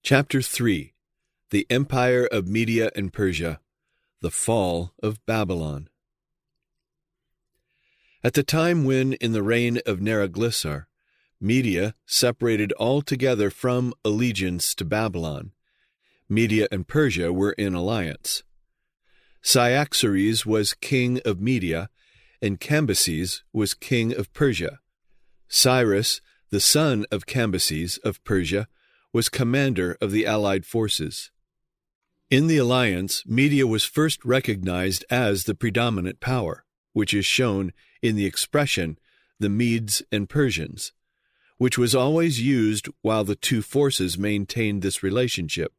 Chapter 3. The Empire of Media and Persia. The Fall of Babylon. At the time when, in the reign of Neriglissar, Media separated altogether from allegiance to Babylon, Media and Persia were in alliance. Cyaxares was king of Media, and Cambyses was king of Persia. Cyrus, the son of Cambyses of Persia, was commander of the allied forces. In the alliance, Media was first recognized as the predominant power, which is shown in the expression, the Medes and Persians, which was always used while the two forces maintained this relationship,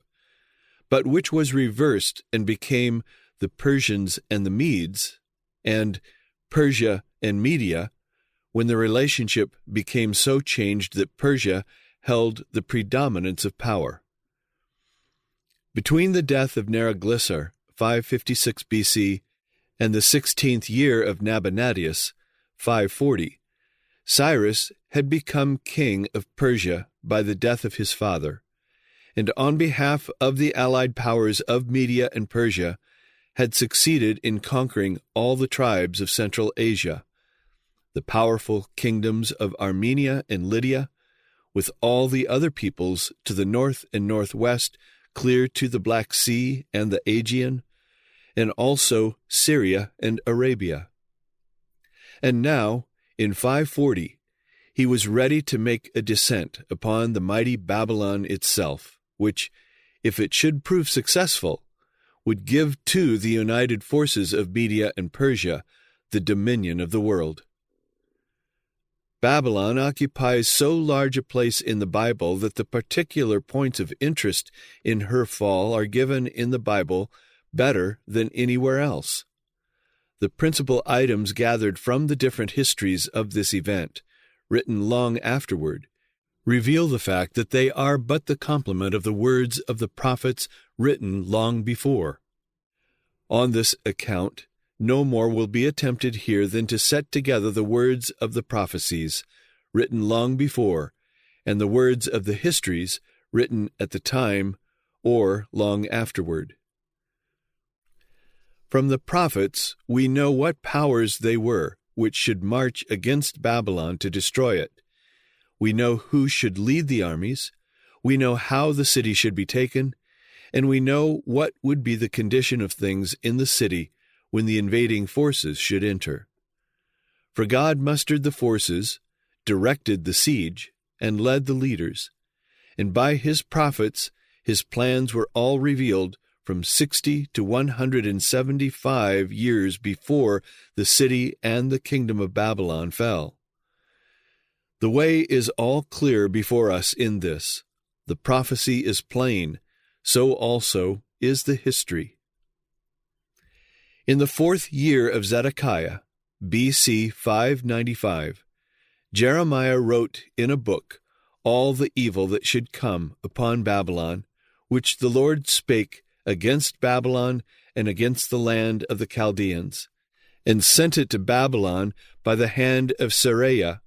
but which was reversed and became the Persians and the Medes, and Persia and Media, when the relationship became so changed that Persia held the predominance of power. Between the death of Neriglissar, 556 BC, and the 16th year of Nabonidus, 540, Cyrus had become king of Persia by the death of his father, and on behalf of the allied powers of Media and Persia had succeeded in conquering all the tribes of Central Asia, the powerful kingdoms of Armenia and Lydia, with all the other peoples to the north and northwest, clear to the Black Sea and the Aegean, and also Syria and Arabia. And now, in 540, he was ready to make a descent upon the mighty Babylon itself, which, if it should prove successful, would give to the united forces of Media and Persia the dominion of the world. Babylon occupies so large a place in the Bible that the particular points of interest in her fall are given in the Bible better than anywhere else. The principal items gathered from the different histories of this event, written long afterward, reveal the fact that they are but the complement of the words of the prophets written long before. On this account, no more will be attempted here than to set together the words of the prophecies, written long before, and the words of the histories, written at the time or long afterward. From the prophets we know what powers they were which should march against Babylon to destroy it. We know who should lead the armies, we know how the city should be taken, and we know what would be the condition of things in the city when the invading forces should enter. For God mustered the forces, directed the siege, and led the leaders, and by his prophets his plans were all revealed from 60 to 175 years before the city and the kingdom of Babylon fell. The way is all clear before us in this. The prophecy is plain, so also is the history. In the 4th year of Zedekiah, B.C. 595, Jeremiah wrote in a book all the evil that should come upon Babylon, which the Lord spake against Babylon and against the land of the Chaldeans, and sent it to Babylon by the hand of Seraiah,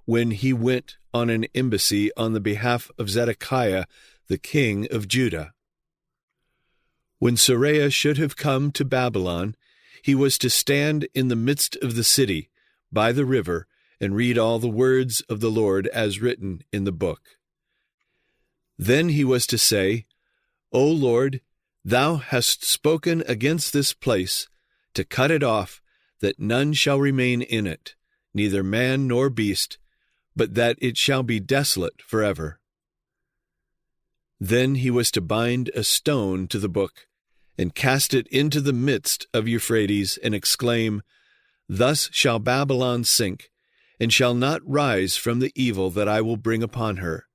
when he went on an embassy on the behalf of Zedekiah, the king of Judah. When Seraiah should have come to Babylon, he was to stand in the midst of the city, by the river, and read all the words of the Lord as written in the book. Then he was to say, O Lord, thou hast spoken against this place, to cut it off, that none shall remain in it, neither man nor beast, but that it shall be desolate forever. Then he was to bind a stone to the book, and cast it into the midst of Euphrates, and exclaim, Thus shall Babylon sink, and shall not rise from the evil that I will bring upon her,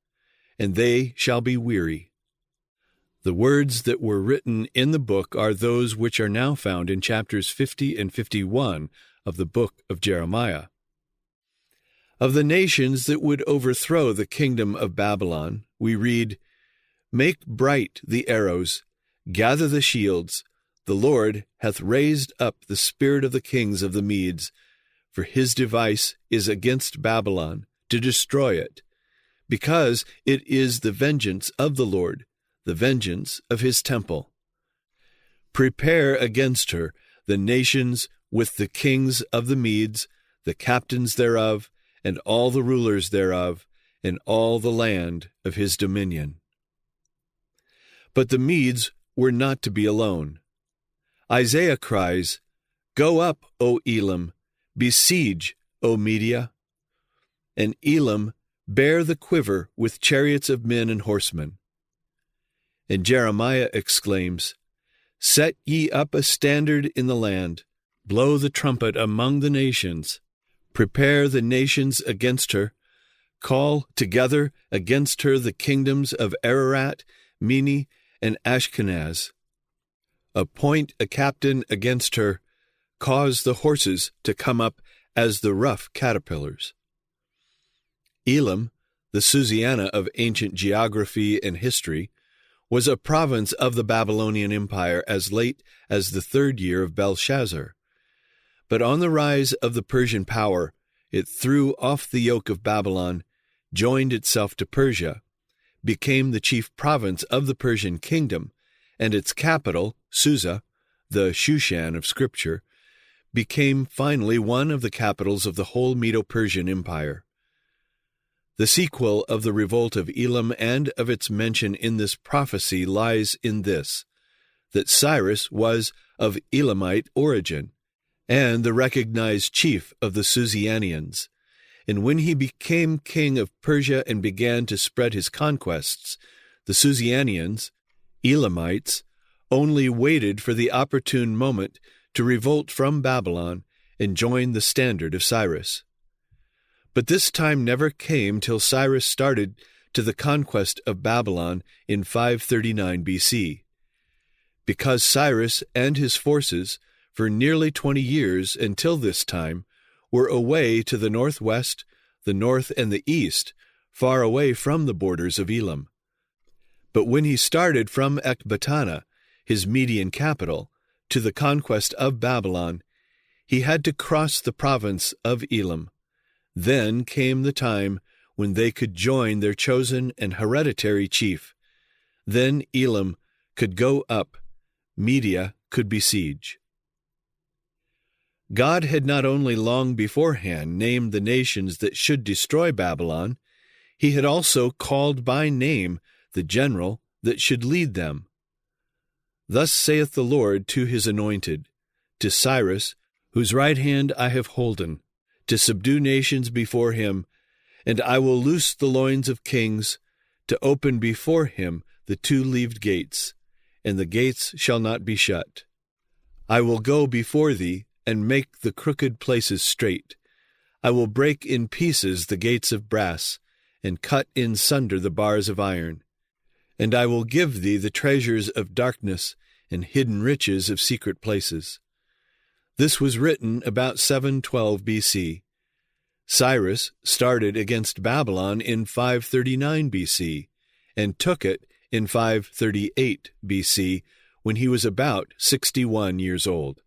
and they shall be weary. The words that were written in the book are those which are now found in chapters 50 and 51 of the book of Jeremiah. Of the nations that would overthrow the kingdom of Babylon, we read, Make bright the arrows, gather the shields. The Lord hath raised up the spirit of the kings of the Medes, for his device is against Babylon, to destroy it, because it is the vengeance of the Lord, the vengeance of his temple. Prepare against her the nations with the kings of the Medes, the captains thereof, and all the rulers thereof, and all the land of his dominion. But the Medes were not to be alone. Isaiah cries, "Go up, O Elam, besiege, O Media." And Elam bear the quiver with chariots of men and horsemen. And Jeremiah exclaims, "Set ye up a standard in the land, blow the trumpet among the nations, prepare the nations against her, call together against her the kingdoms of Ararat, Mini, and Ashkenaz. Appoint a captain against her, cause the horses to come up as the rough caterpillars." Elam, the Susiana of ancient geography and history, was a province of the Babylonian Empire as late as the 3rd year of Belshazzar. But on the rise of the Persian power, it threw off the yoke of Babylon, joined itself to Persia, became the chief province of the Persian kingdom, and its capital, Susa, the Shushan of Scripture, became finally one of the capitals of the whole Medo-Persian Empire. The sequel of the revolt of Elam and of its mention in this prophecy lies in this, that Cyrus was of Elamite origin, and the recognized chief of the Susianians, and when he became king of Persia and began to spread his conquests, the Susianians, Elamites, only waited for the opportune moment to revolt from Babylon and join the standard of Cyrus. But this time never came till Cyrus started to the conquest of Babylon in 539 B.C. Because Cyrus and his forces, for nearly 20 years until this time, were away to the northwest, the north, and the east, far away from the borders of Elam. But when he started from Ecbatana, his Median capital, to the conquest of Babylon, he had to cross the province of Elam. Then came the time when they could join their chosen and hereditary chief. Then Elam could go up, Media could besiege. God had not only long beforehand named the nations that should destroy Babylon, he had also called by name the general that should lead them. Thus saith the Lord to his anointed, to Cyrus, whose right hand I have holden, to subdue nations before him, and I will loose the loins of kings, to open before him the 2-leaved gates, and the gates shall not be shut. I will go before thee, and make the crooked places straight. I will break in pieces the gates of brass, and cut in sunder the bars of iron. And I will give thee the treasures of darkness, and hidden riches of secret places. This was written about 712 B.C. Cyrus started against Babylon in 539 B.C., and took it in 538 B.C., when he was about 61 years old.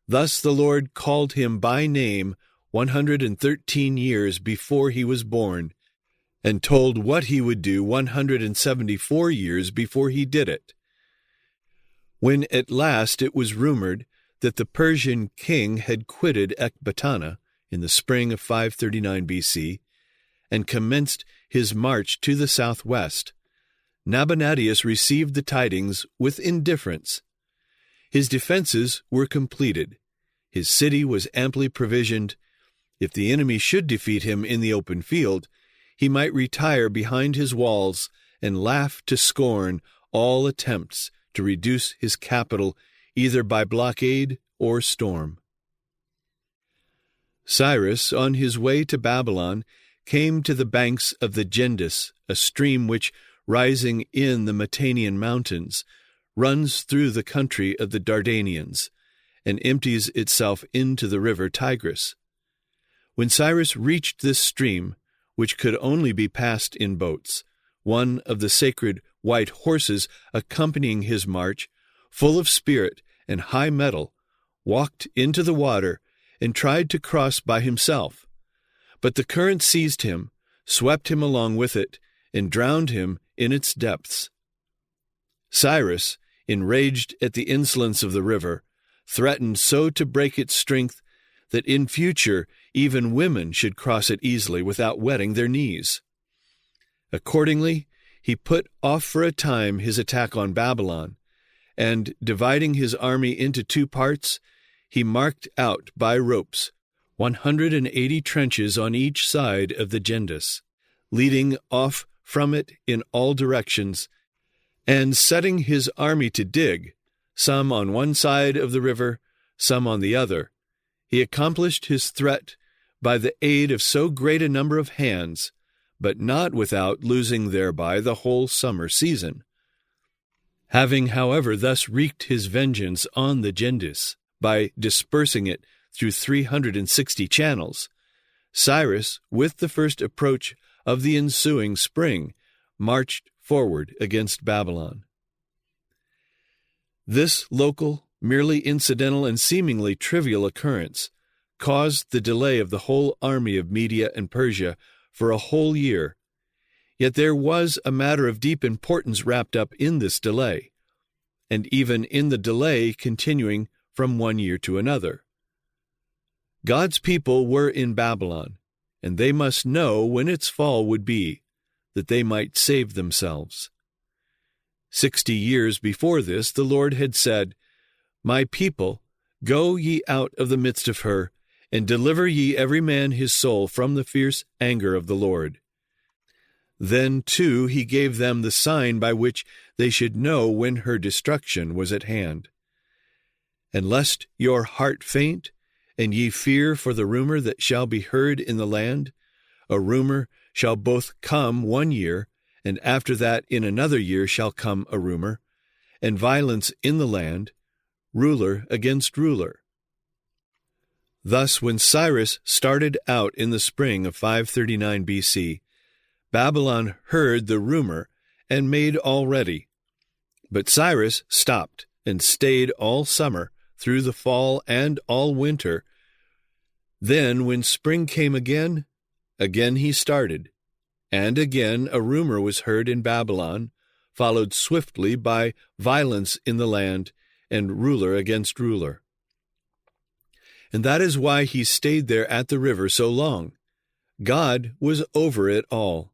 Thus the Lord called him by name 113 years before he was born, and told what he would do 174 years before he did it. When at last it was rumored that the Persian king had quitted Ecbatana in the spring of 539 B.C., and commenced his march to the southwest, Nabonidus received the tidings with indifference. His defenses were completed. His city was amply provisioned. If the enemy should defeat him in the open field, he might retire behind his walls and laugh to scorn all attempts to reduce his capital either by blockade or storm. Cyrus, on his way to Babylon, came to the banks of the Gendis, a stream which, rising in the Matanian mountains, runs through the country of the Dardanians, and empties itself into the river Tigris. When Cyrus reached this stream, which could only be passed in boats, one of the sacred white horses accompanying his march, full of spirit and high mettle, walked into the water and tried to cross by himself. But the current seized him, swept him along with it, and drowned him in its depths. Cyrus, enraged at the insolence of the river, threatened so to break its strength that in future even women should cross it easily without wetting their knees. Accordingly, he put off for a time his attack on Babylon, and, dividing his army into two parts, he marked out by ropes 180 trenches on each side of the Gendus, leading off from it in all directions, and setting his army to dig, some on one side of the river, some on the other. He accomplished his threat by the aid of so great a number of hands, but not without losing thereby the whole summer season. Having, however, thus wreaked his vengeance on the Gendus by dispersing it through 360 channels, Cyrus, with the first approach of the ensuing spring, marched forward against Babylon. This local, merely incidental and seemingly trivial occurrence caused the delay of the whole army of Media and Persia for a whole year. Yet there was a matter of deep importance wrapped up in this delay, and even in the delay continuing from one year to another. God's people were in Babylon, and they must know when its fall would be, that they might save themselves. 60 years before this, the Lord had said, "My people, go ye out of the midst of her, and deliver ye every man his soul from the fierce anger of the Lord." Then, too, he gave them the sign by which they should know when her destruction was at hand. "And lest your heart faint, and ye fear for the rumor that shall be heard in the land, a rumor shall both come 1 year, and after that in another year shall come a rumor, and violence in the land, ruler against ruler." Thus, when Cyrus started out in the spring of 539 BC, Babylon heard the rumor and made all ready. But Cyrus stopped and stayed all summer, through the fall and all winter. Then, when spring came again he started, and again a rumor was heard in Babylon, followed swiftly by violence in the land and ruler against ruler. And that is why he stayed there at the river so long. God was over it all.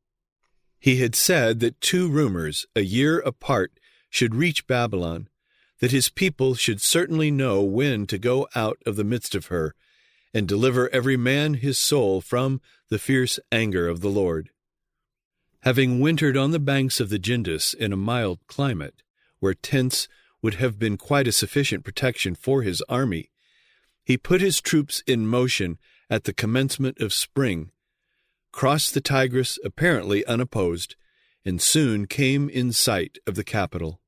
He had said that 2 rumors, a year apart, should reach Babylon, that his people should certainly know when to go out of the midst of her, and deliver every man his soul from the fierce anger of the Lord. Having wintered on the banks of the Gendus in a mild climate, where tents would have been quite a sufficient protection for his army, he put his troops in motion at the commencement of spring, crossed the Tigris apparently unopposed, and soon came in sight of the capital.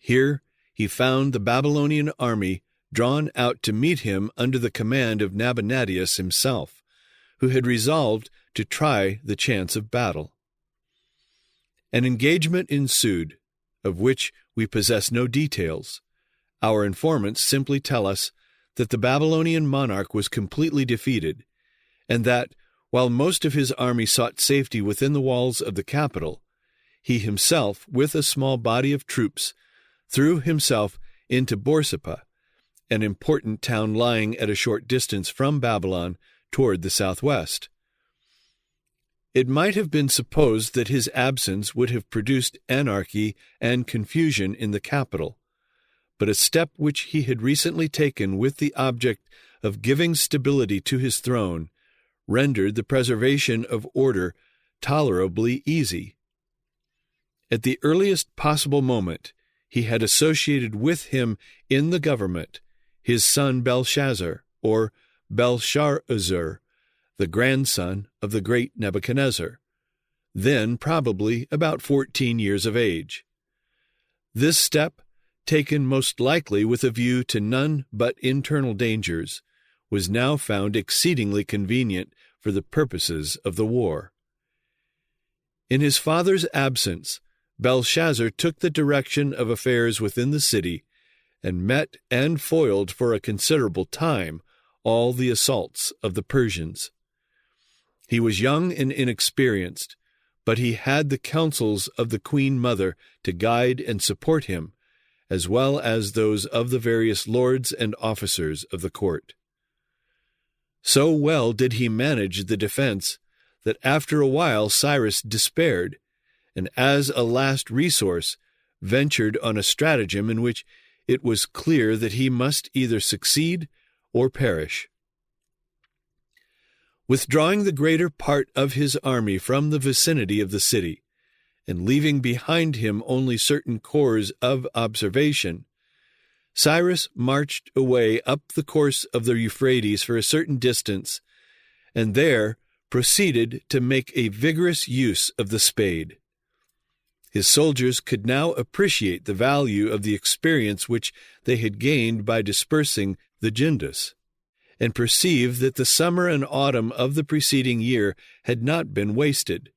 Here he found the Babylonian army drawn out to meet him under the command of Nabonidus himself, who had resolved to try the chance of battle. An engagement ensued, of which we possess no details. Our informants simply tell us that the Babylonian monarch was completely defeated, and that, while most of his army sought safety within the walls of the capital, he himself, with a small body of troops, threw himself into Borsippa, an important town lying at a short distance from Babylon toward the southwest. It might have been supposed that his absence would have produced anarchy and confusion in the capital, but a step which he had recently taken with the object of giving stability to his throne rendered the preservation of order tolerably easy. At the earliest possible moment, he had associated with him in the government his son Belshazzar, or Belshazzar, the grandson of the great Nebuchadnezzar, then probably about 14 years of age. This step, taken most likely with a view to none but internal dangers, was now found exceedingly convenient for the purposes of the war. In his father's absence, Belshazzar took the direction of affairs within the city, and met and foiled for a considerable time all the assaults of the Persians. He was young and inexperienced, but he had the counsels of the Queen Mother to guide and support him, as well as those of the various lords and officers of the court. So well did he manage the defense that after a while Cyrus despaired, and as a last resource ventured on a stratagem in which it was clear that he must either succeed or perish. Withdrawing the greater part of his army from the vicinity of the city, and leaving behind him only certain corps of observation, Cyrus marched away up the course of the Euphrates for a certain distance, and there proceeded to make a vigorous use of the spade. His soldiers could now appreciate the value of the experience which they had gained by dispersing the Jindus, and perceived that the summer and autumn of the preceding year had not been wasted.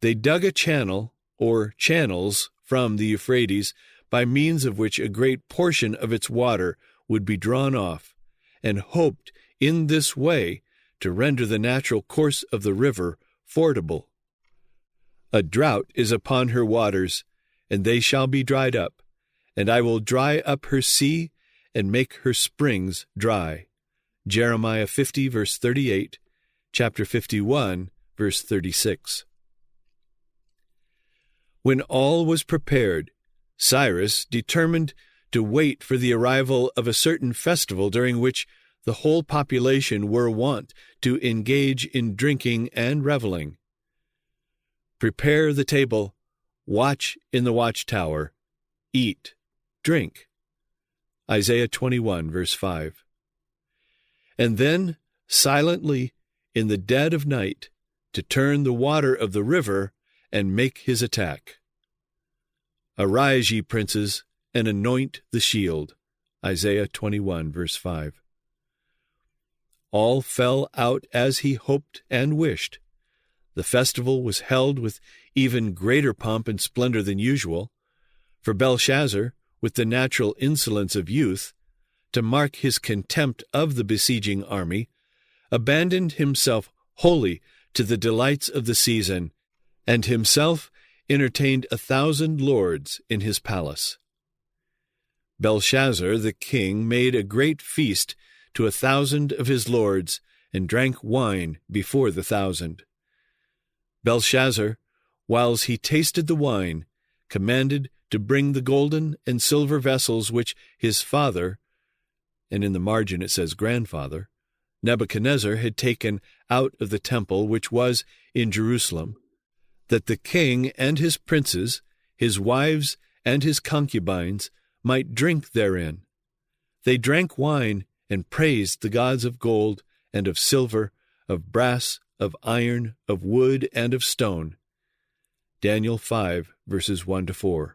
They dug a channel, or channels, from the Euphrates, by means of which a great portion of its water would be drawn off, and hoped in this way to render the natural course of the river fordable. A drought is upon her waters, and they shall be dried up, and I will dry up her sea, and make her springs dry. Jeremiah 50, verse 38, chapter 51, verse 36. When all was prepared, Cyrus determined to wait for the arrival of a certain festival during which the whole population were wont to engage in drinking and reveling. Prepare the table, watch in the watchtower, eat, drink. Isaiah 21, verse 5. And then, silently, in the dead of night, to turn the water of the river and make his attack. Arise, ye princes, and anoint the shield. Isaiah 21, verse 5. All fell out as he hoped and wished. The festival was held with even greater pomp and splendor than usual, for Belshazzar, with the natural insolence of youth, to mark his contempt of the besieging army, abandoned himself wholly to the delights of the season, and himself entertained 1,000 lords in his palace. Belshazzar the king made a great feast to 1,000 of his lords, and drank wine before the 1,000. Belshazzar, whiles he tasted the wine, commanded to bring the golden and silver vessels which his father, and in the margin it says grandfather, Nebuchadnezzar had taken out of the temple which was in Jerusalem, that the king and his princes, his wives and his concubines, might drink therein. They drank wine and praised the gods of gold and of silver, of brass, of iron, of wood, and of stone. Daniel 5, verses 1-4.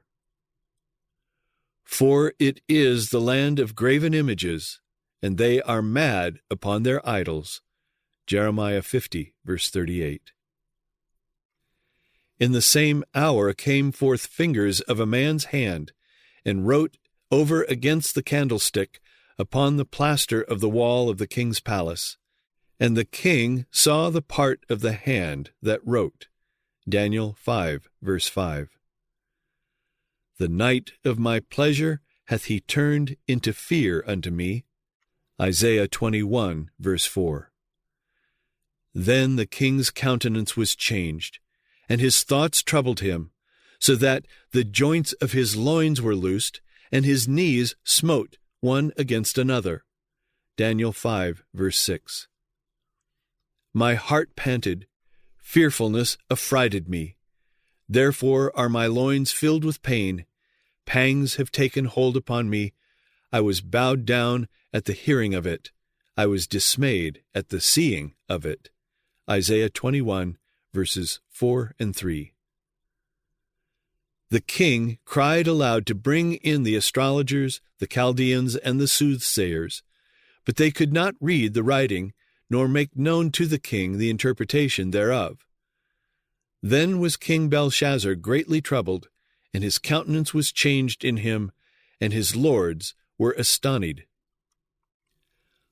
For it is the land of graven images, and they are mad upon their idols. Jeremiah 50, verse 38. In the same hour came forth fingers of a man's hand, and wrote over against the candlestick upon the plaster of the wall of the king's palace. And the king saw the part of the hand that wrote. Daniel 5, verse 5. The night of my pleasure hath he turned into fear unto me. Isaiah 21, verse 4. Then the king's countenance was changed, and his thoughts troubled him, so that the joints of his loins were loosed, and his knees smote one against another. Daniel 5, verse 6. My heart panted, fearfulness affrighted me. Therefore are my loins filled with pain. Pangs have taken hold upon me. I was bowed down at the hearing of it. I was dismayed at the seeing of it. Isaiah 21, verses 4 and 3. The king cried aloud to bring in the astrologers, the Chaldeans, and the soothsayers, but they could not read the writing, nor make known to the king the interpretation thereof. Then was King Belshazzar greatly troubled, and his countenance was changed in him, and his lords were astonied.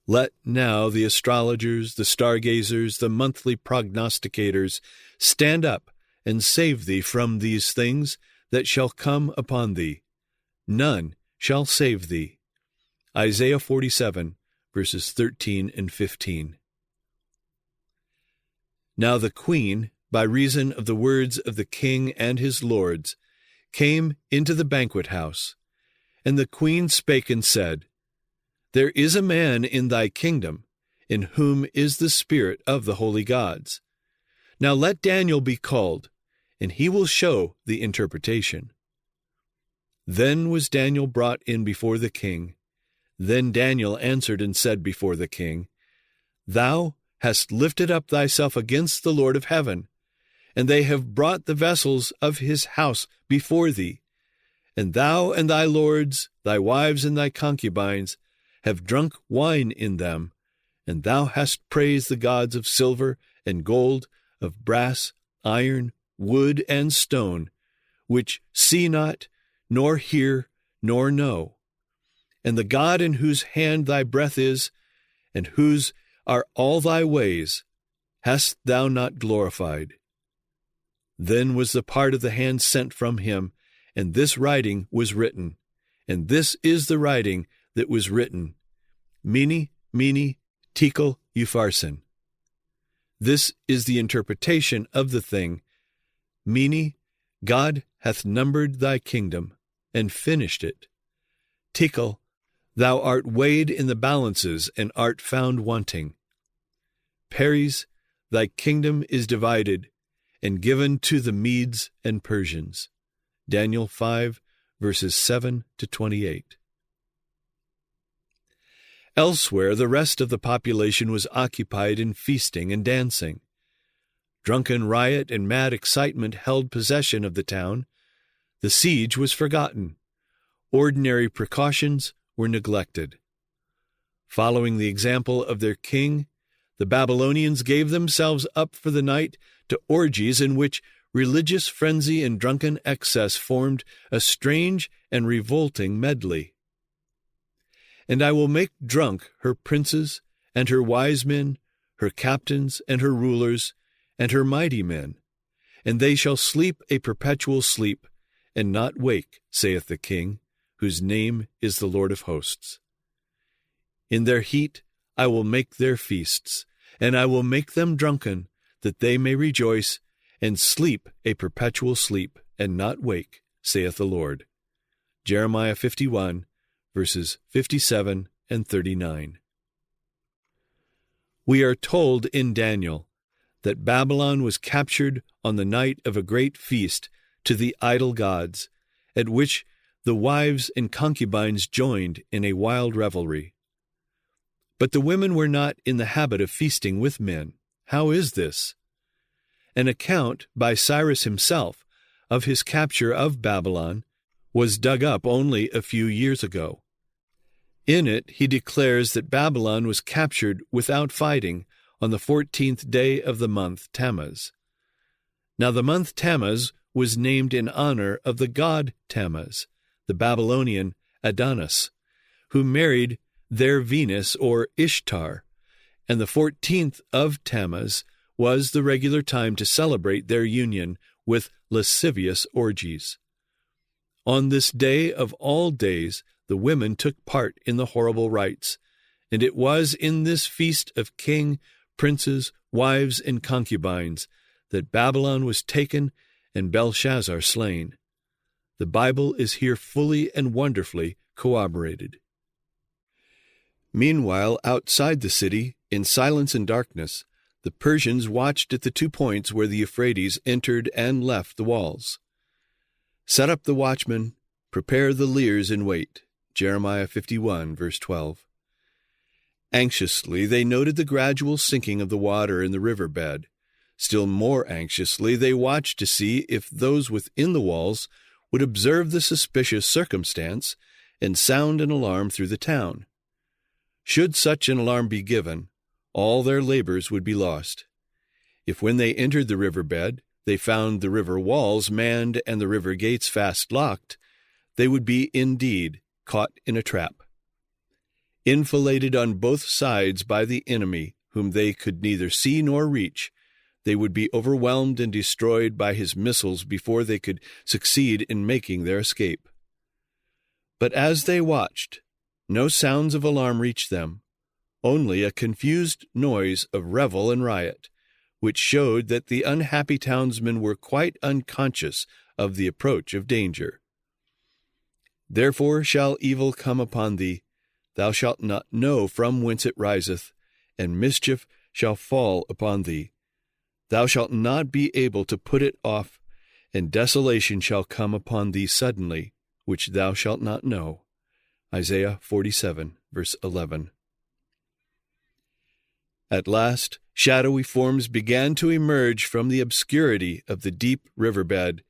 Let now the astrologers, the stargazers, the monthly prognosticators stand up, and save thee from these things that shall come upon thee. None shall save thee. Isaiah 47, verses 13 and 15. Now the queen, by reason of the words of the king and his lords, came into the banquet house. And the queen spake and said, There is a man in thy kingdom, in whom is the spirit of the holy gods. Now let Daniel be called, and he will show the interpretation. Then was Daniel brought in before the king. Then Daniel answered and said before the king, Thou hast lifted up thyself against the Lord of heaven, and they have brought the vessels of his house before thee. And thou and thy lords, thy wives and thy concubines, have drunk wine in them, and thou hast praised the gods of silver and gold, of brass, iron, wood, and stone, which see not, nor hear, nor know. And the God in whose hand thy breath is, and whose are all thy ways, hast thou not glorified? Then was the part of the hand sent from him, and this writing was written. And this is the writing that was written. Mene, mene, tekel, upharsin. This is the interpretation of the thing. Mene, God hath numbered thy kingdom, and finished it. Tekel, thou art weighed in the balances, and art found wanting. Peres, thy kingdom is divided, and given to the Medes and Persians. Daniel 5, verses 7 to 28. Elsewhere, the rest of the population was occupied in feasting and dancing. Drunken riot and mad excitement held possession of the town. The siege was forgotten. Ordinary precautions were neglected. Following the example of their king, the Babylonians gave themselves up for the night to orgies in which religious frenzy and drunken excess formed a strange and revolting medley. And I will make drunk her princes, and her wise men, her captains, and her rulers, and her mighty men, and they shall sleep a perpetual sleep, and not wake, saith the King, whose name is the Lord of hosts. In their heat I will make their feasts, and I will make them drunken, that they may rejoice, and sleep a perpetual sleep, and not wake, saith the Lord. Jeremiah 51, verses 57 and 39. We are told in Daniel that Babylon was captured on the night of a great feast to the idol gods, at which the wives and concubines joined in a wild revelry. But the women were not in the habit of feasting with men. How is this? An account by Cyrus himself of his capture of Babylon was dug up only a few years ago. In it, he declares that Babylon was captured without fighting on the 14th day of the month Tammuz. Now the month Tammuz was named in honor of the god Tammuz, the Babylonian Adonis, who married their Venus or Ishtar, and the 14th of Tammuz was the regular time to celebrate their union with lascivious orgies. On this day of all days, the women took part in the horrible rites, and it was in this feast of king, princes, wives, and concubines that Babylon was taken and Belshazzar slain. The Bible is here fully and wonderfully corroborated. Meanwhile, outside the city, in silence and darkness, the Persians watched at the 2 points where the Euphrates entered and left the walls. Set up the watchmen, prepare the leers in wait. Jeremiah 51, verse 12. Anxiously they noted the gradual sinking of the water in the riverbed. Still more anxiously they watched to see if those within the walls would observe the suspicious circumstance and sound an alarm through the town. Should such an alarm be given, all their labors would be lost. If when they entered the riverbed they found the river walls manned and the river gates fast locked, they would be indeed caught in a trap. Enfiladed on both sides by the enemy, whom they could neither see nor reach, They would be overwhelmed and destroyed by his missiles before they could succeed in making their escape. But as they watched, no sounds of alarm reached them, only a confused noise of revel and riot, which showed that the unhappy townsmen were quite unconscious of the approach of danger. Therefore shall evil come upon thee, thou shalt not know from whence it riseth, and mischief shall fall upon thee. Thou shalt not be able to put it off, and desolation shall come upon thee suddenly, which thou shalt not know. Isaiah 47, verse 11. At last, shadowy forms began to emerge from the obscurity of the deep riverbed,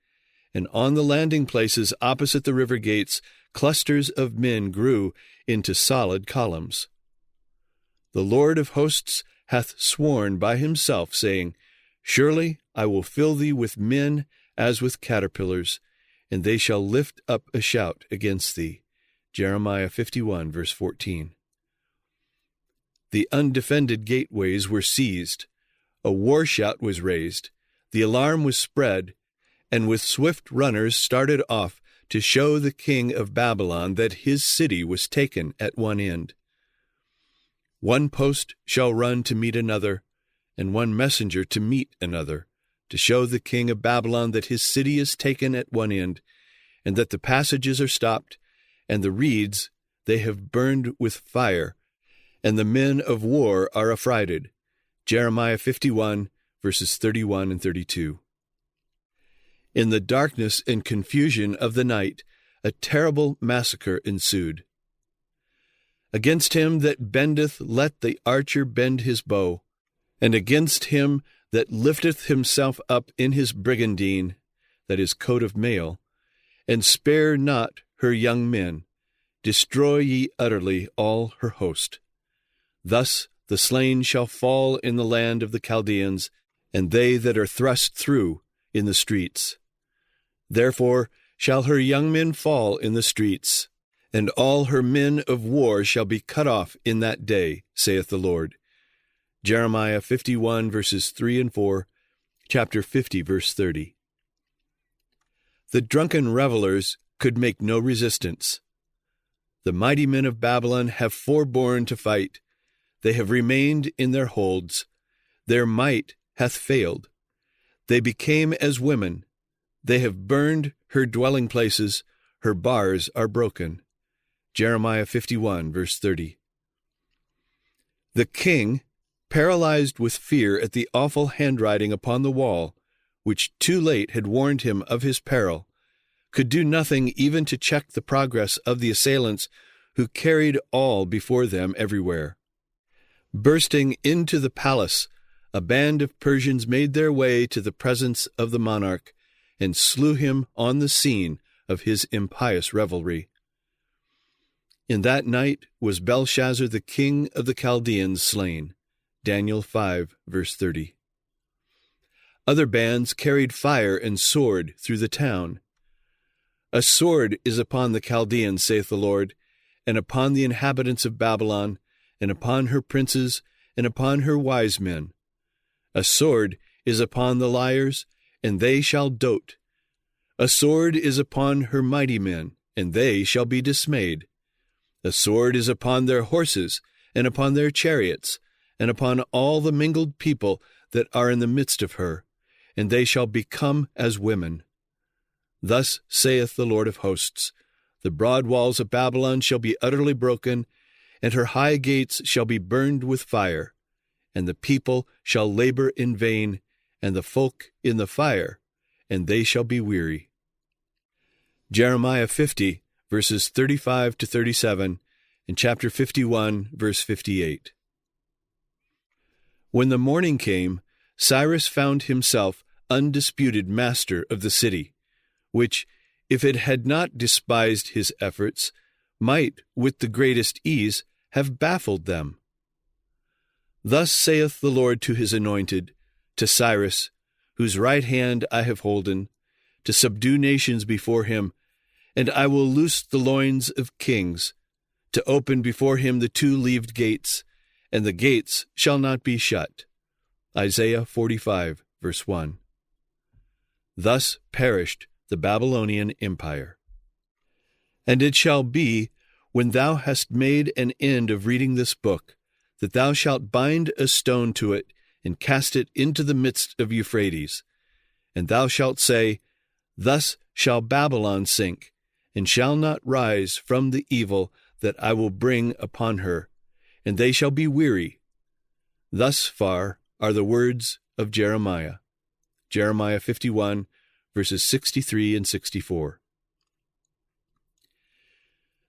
and on the landing places opposite the river gates, clusters of men grew into solid columns. The Lord of hosts hath sworn by himself, saying, Surely I will fill thee with men as with caterpillars, and they shall lift up a shout against thee. Jeremiah 51, verse 14. The undefended gateways were seized. A war shout was raised. The alarm was spread, and with swift runners started off to show the king of Babylon that his city was taken at one end. One post shall run to meet another, and one messenger to meet another, to show the king of Babylon that his city is taken at one end, and that the passages are stopped, and the reeds they have burned with fire, and the men of war are affrighted. Jeremiah 51, verses 31 and 32. In the darkness and confusion of the night, a terrible massacre ensued. Against him that bendeth let the archer bend his bow, and against him that lifteth himself up in his brigandine, that is, coat of mail, and spare not her young men, destroy ye utterly all her host. Thus the slain shall fall in the land of the Chaldeans, and they that are thrust through in the streets. Therefore shall her young men fall in the streets, and all her men of war shall be cut off in that day, saith the Lord. Jeremiah 51, verses 3 and 4, chapter 50, verse 30. The drunken revelers could make no resistance. The mighty men of Babylon have forborne to fight. They have remained in their holds. Their might hath failed. They became as women. They have burned her dwelling places. Her bars are broken. Jeremiah 51, verse 30. The king, paralyzed with fear at the awful handwriting upon the wall, which too late had warned him of his peril, could do nothing even to check the progress of the assailants who carried all before them everywhere. Bursting into the palace, a band of Persians made their way to the presence of the monarch and slew him on the scene of his impious revelry. In that night was Belshazzar the king of the Chaldeans slain. Daniel 5, verse 30. Other bands carried fire and sword through the town. A sword is upon the Chaldeans, saith the Lord, and upon the inhabitants of Babylon, and upon her princes, and upon her wise men. A sword is upon the liars, and they shall dote. A sword is upon her mighty men, and they shall be dismayed. A sword is upon their horses, and upon their chariots, and upon all the mingled people that are in the midst of her, and they shall become as women. Thus saith the Lord of hosts, the broad walls of Babylon shall be utterly broken, and her high gates shall be burned with fire, and the people shall labor in vain, and the folk in the fire, and they shall be weary. Jeremiah 50, verses 35 to 37, and chapter 51, verse 58. When the morning came, Cyrus found himself undisputed master of the city, which, if it had not despised his efforts, might with the greatest ease have baffled them. Thus saith the Lord to his anointed, to Cyrus, whose right hand I have holden, to subdue nations before him, and I will loose the loins of kings, to open before him the two-leaved gates, and the gates shall not be shut. Isaiah 45, verse 1. Thus perished the Babylonian Empire. And it shall be, when thou hast made an end of reading this book, that thou shalt bind a stone to it, and cast it into the midst of Euphrates. And thou shalt say, Thus shall Babylon sink, and shall not rise from the evil that I will bring upon her, and they shall be weary. Thus far are the words of Jeremiah. Jeremiah 51, verses 63 and 64.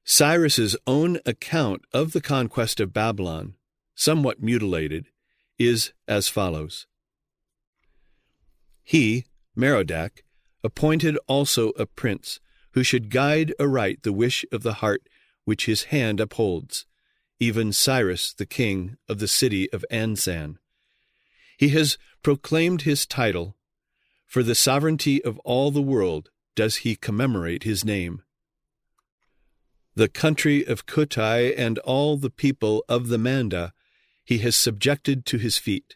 Cyrus's own account of the conquest of Babylon, somewhat mutilated, is as follows. He, Merodach, appointed also a prince who should guide aright the wish of the heart which his hand upholds, even Cyrus the king of the city of Ansan. He has proclaimed his title. For the sovereignty of all the world does he commemorate his name. The country of Kutai and all the people of the Manda he has subjected to his feet.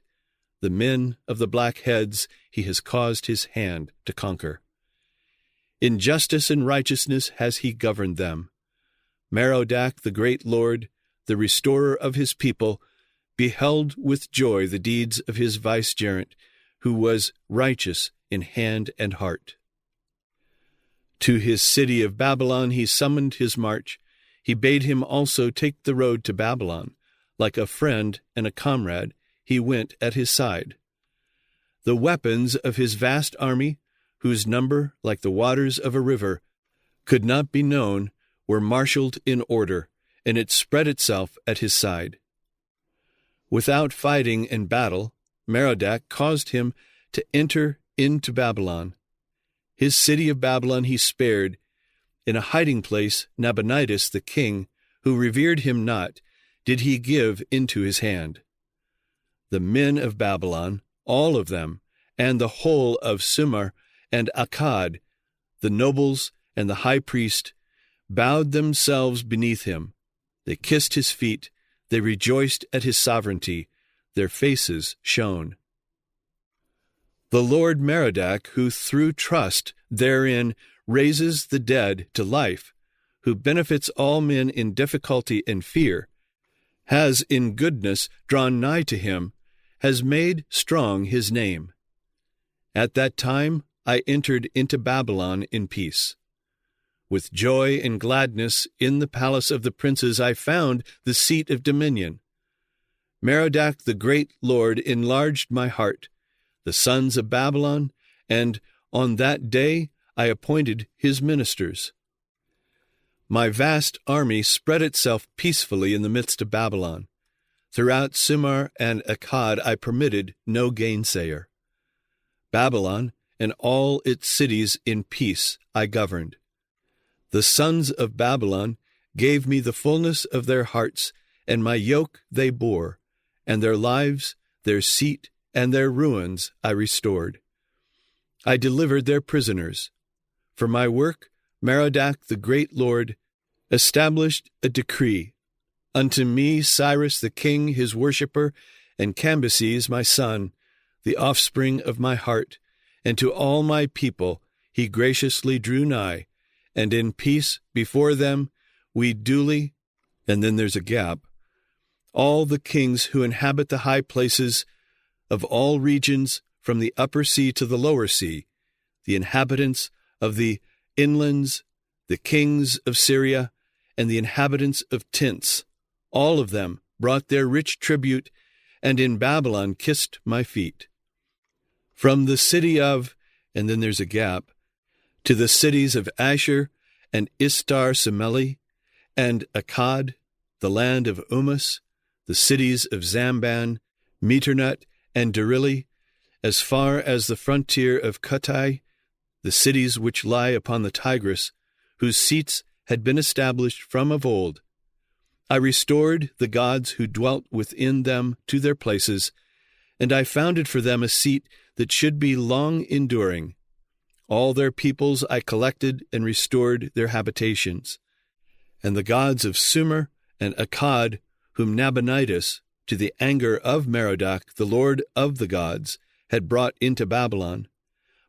The men of the black heads he has caused his hand to conquer. In justice and righteousness has he governed them. Merodach, the great Lord, the restorer of his people, beheld with joy the deeds of his vicegerent, who was righteous in hand and heart. To his city of Babylon he summoned his march. He bade him also take the road to Babylon. Like a friend and a comrade, he went at his side. The weapons of his vast army, whose number, like the waters of a river, could not be known, were marshaled in order, and it spread itself at his side. Without fighting and battle, Merodach caused him to enter into Babylon. His city of Babylon he spared. In a hiding place, Nabonidus the king, who revered him not, did he give into his hand. The men of Babylon, all of them, and the whole of Sumer and Akkad, the nobles and the high priest, bowed themselves beneath him. They kissed his feet, they rejoiced at his sovereignty, their faces shone. The Lord Merodach, who through trust therein raises the dead to life, who benefits all men in difficulty and fear, has in goodness drawn nigh to him, has made strong his name. At that time I entered into Babylon in peace. With joy and gladness in the palace of the princes I found the seat of dominion. Merodach the great Lord enlarged my heart, the sons of Babylon, and on that day I appointed his ministers. My vast army spread itself peacefully in the midst of Babylon. Throughout Sumer and Akkad I permitted no gainsayer. Babylon and all its cities in peace I governed. The sons of Babylon gave me the fullness of their hearts, and my yoke they bore, and their lives, their seat, and their ruins I restored. I delivered their prisoners. For my work, Merodach the great Lord established a decree. Unto me Cyrus the king his worshipper, and Cambyses my son, the offspring of my heart, and to all my people he graciously drew nigh, and in peace before them we duly, and then there's a gap, all the kings who inhabit the high places of all regions from the upper sea to the lower sea, the inhabitants of the inlands, the kings of Syria, and the inhabitants of tents, all of them brought their rich tribute, and in Babylon kissed my feet. From the city of, and then there's a gap, to the cities of Asher and Istar Semeli, and Akkad, the land of Umas, the cities of Zamban, Meternut, and Derili, as far as the frontier of Kutai, the cities which lie upon the Tigris, whose seats had been established from of old. I restored the gods who dwelt within them to their places, and I founded for them a seat that should be long enduring. All their peoples I collected and restored their habitations. And the gods of Sumer and Akkad, whom Nabonidus, to the anger of Merodach, the lord of the gods, had brought into Babylon,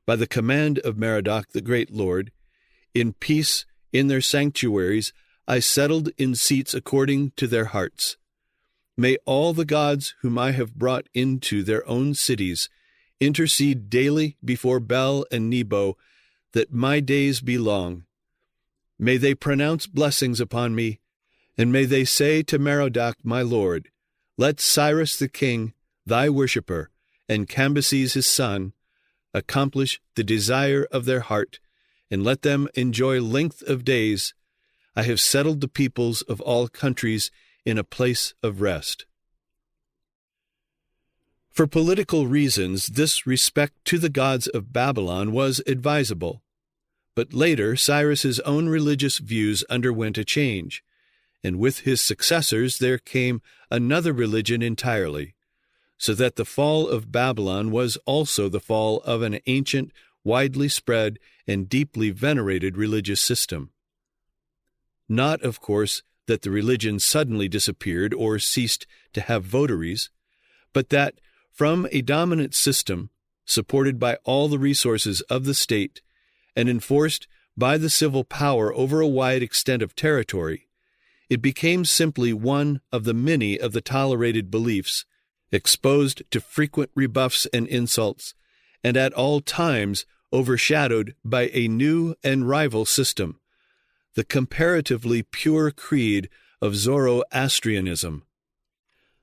by the command of Merodach, the great lord, in peace in their sanctuaries I settled in seats according to their hearts. May all the gods whom I have brought into their own cities intercede daily before Bel and Nebo, that my days be long. May they pronounce blessings upon me, and may they say to Merodach my lord, let Cyrus the king, thy worshipper, and Cambyses his son, accomplish the desire of their heart, and let them enjoy length of days. I have settled the peoples of all countries in a place of rest. For political reasons, this respect to the gods of Babylon was advisable. But later, Cyrus's own religious views underwent a change, and with his successors there came another religion entirely, so that the fall of Babylon was also the fall of an ancient, widely spread, and deeply venerated religious system. Not, of course, that the religion suddenly disappeared or ceased to have votaries, but that from a dominant system, supported by all the resources of the state, and enforced by the civil power over a wide extent of territory, it became simply one of the many of the tolerated beliefs, exposed to frequent rebuffs and insults, and at all times overshadowed by a new and rival system, the comparatively pure creed of Zoroastrianism.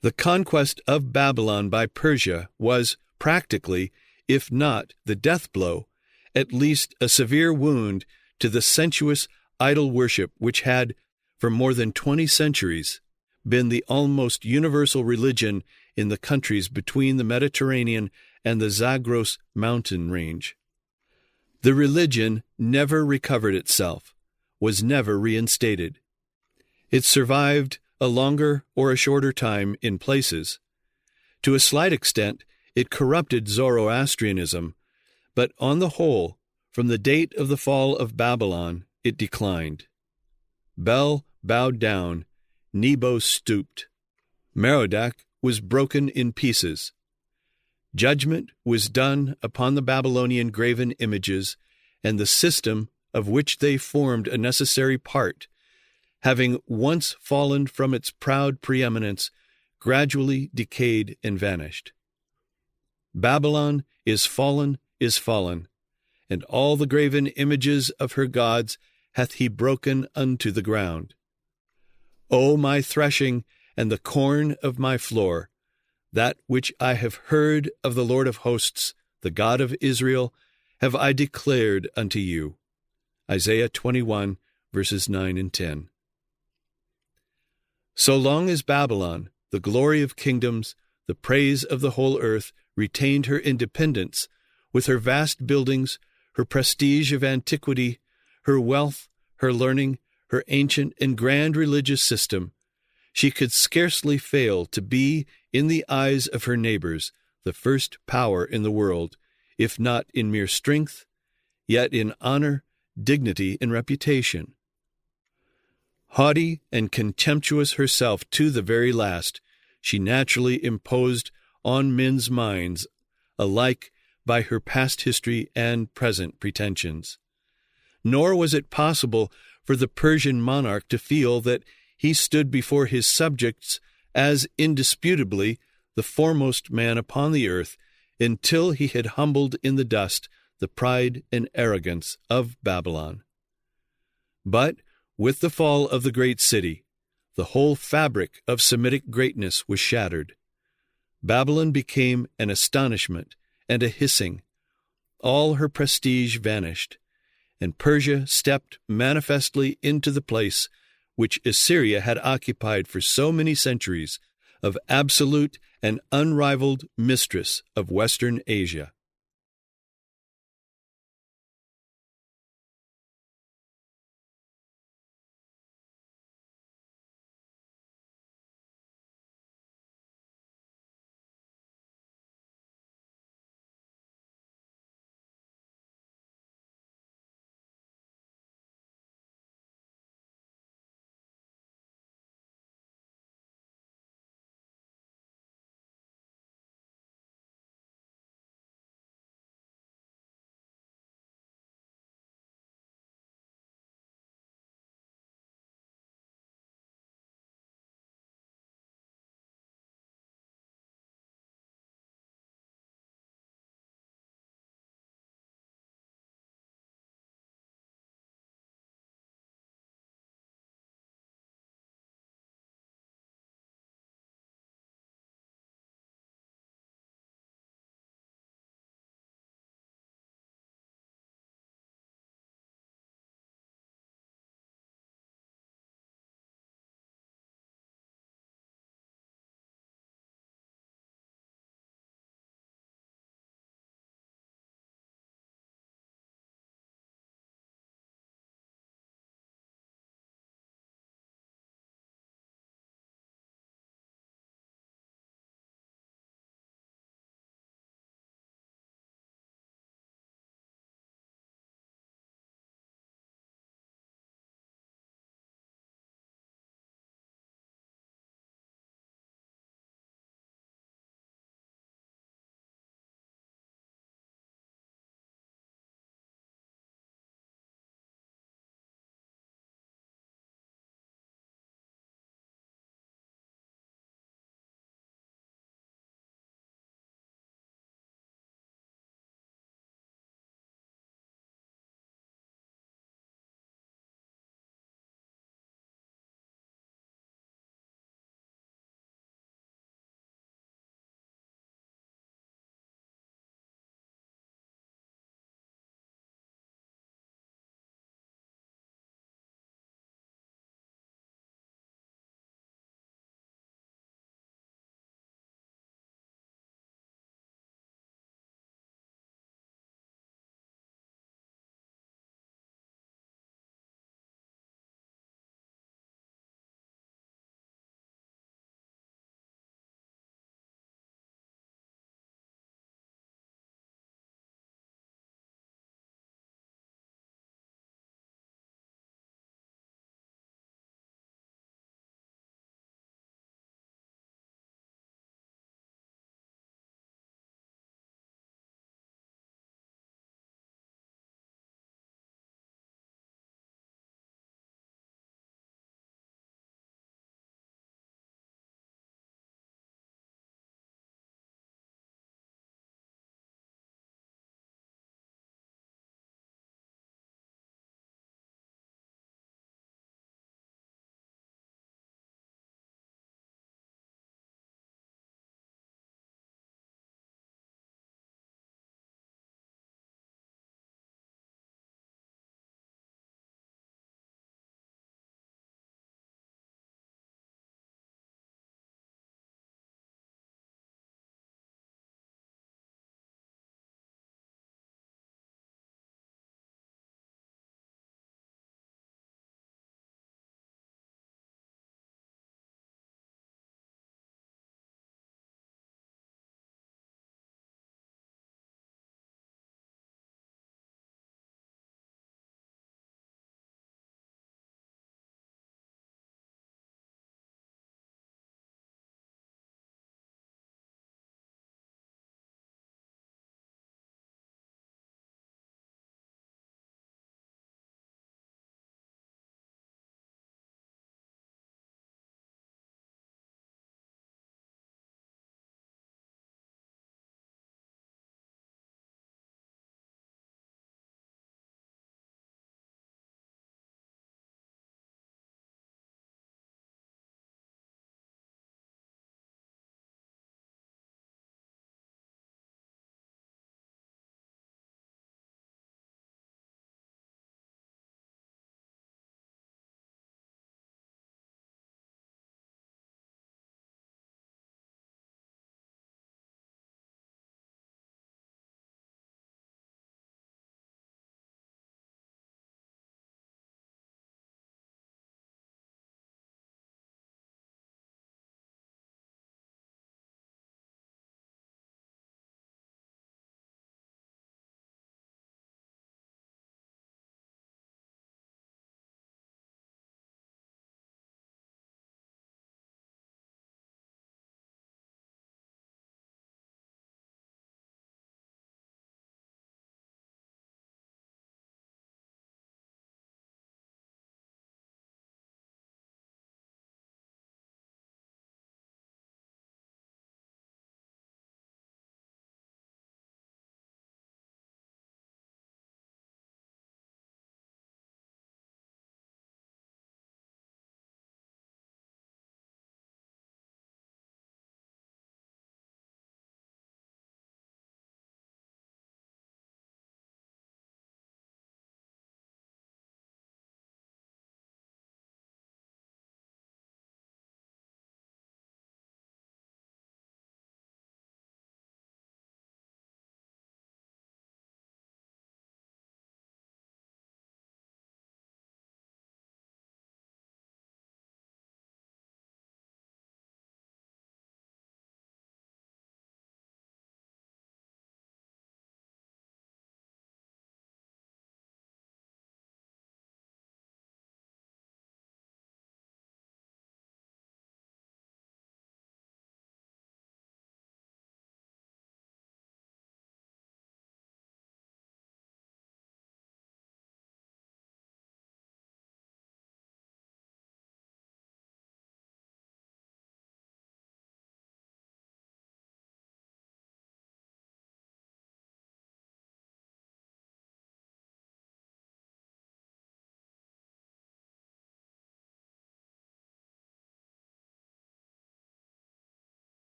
The conquest of Babylon by Persia was practically, if not the death blow, at least a severe wound to the sensuous idol worship which had, for more than 20 centuries, been the almost universal religion in the countries between the Mediterranean and the Zagros mountain range. The religion never recovered itself, was never reinstated. It survived a longer or a shorter time in places. To a slight extent, it corrupted Zoroastrianism, but on the whole, from the date of the fall of Babylon, it declined. Bel bowed down, Nebo stooped. Merodach was broken in pieces. Judgment was done upon the Babylonian graven images, and the system of which they formed a necessary part, having once fallen from its proud preeminence, gradually decayed and vanished. Babylon is fallen, and all the graven images of her gods hath he broken unto the ground. O my threshing, and the corn of my floor, that which I have heard of the Lord of hosts, the God of Israel, have I declared unto you. Isaiah 21, verses 9 and 10. So long as Babylon, the glory of kingdoms, the praise of the whole earth, retained her independence, with her vast buildings, her prestige of antiquity, her wealth, her learning, her ancient and grand religious system, she could scarcely fail to be, in the eyes of her neighbors, the first power in the world, if not in mere strength, yet in honor, dignity, and reputation. Haughty and contemptuous herself to the very last, she naturally imposed on men's minds, alike by her past history and present pretensions. Nor was it possible for the Persian monarch to feel that he stood before his subjects as indisputably the foremost man upon the earth until he had humbled in the dust the pride and arrogance of Babylon. But with the fall of the great city, the whole fabric of Semitic greatness was shattered. Babylon became an astonishment and a hissing. All her prestige vanished, and Persia stepped manifestly into the place which Assyria had occupied for so many centuries, of absolute and unrivaled mistress of Western Asia.